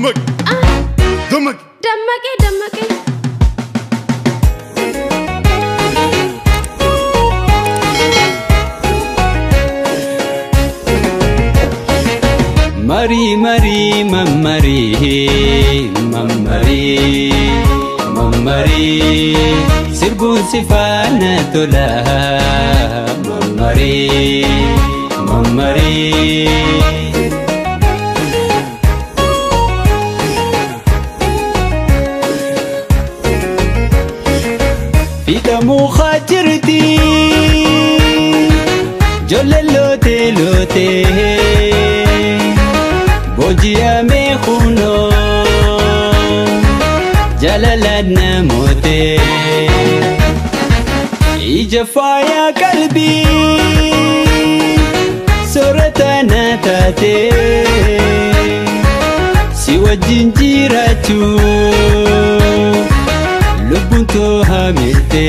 دمك دمك Mari mari mamari mamari mamari sirbu sifana tola mamari mamari fida mukhatirti jollote lote Bojia me khuno Jalaladna mote Ija faya kalbi Soratana tate Siwa jinjiratu Lubunto hamilte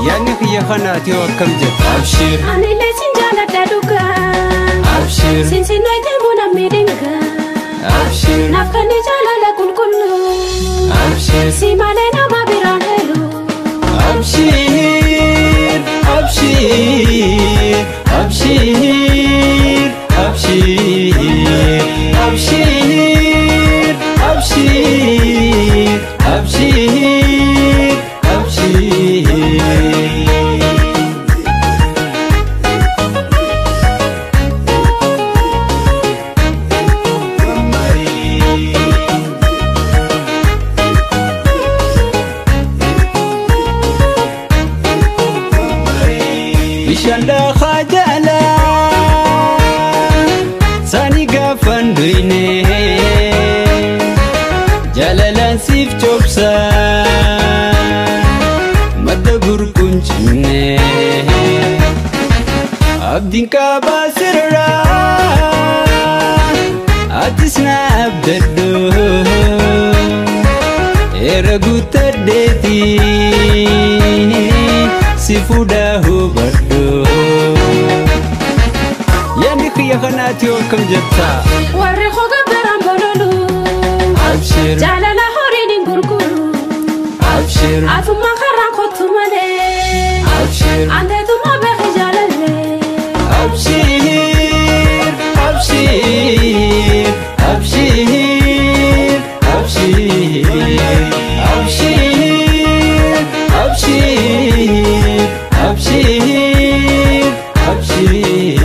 Yani khiya khanati wa kam jat Abshir Ani lesin jala daduka Abshir Since night muna medinga Abshir Nafkani jala la kulkullu Abshir Simale na mabiran helu Abshir Abshir Abshir Abshir Abshir Abshir Abshir Abshir Ishanda khajala Sani gafan duine Jalalan sif chopsa Madagur kunchne Abdin ka basira Atisna abdaddo Eraguta deti Sifuda hubaddo Yani khiya khanati wa kam jatta Warri khoga beram bololu Abshir Jala la horini gurguru Abshir Atuma kharan khotumale Abshir Ande tuma bekhi jalale Abshir Abshir Abshir Abshir Abshir Abshir Abshir Abshir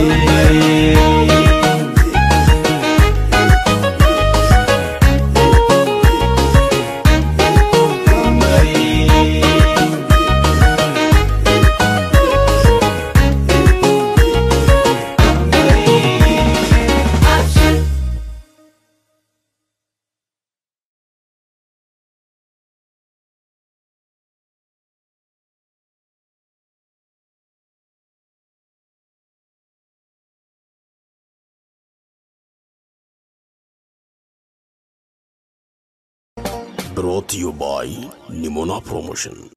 brought to you by Nimona Promotion.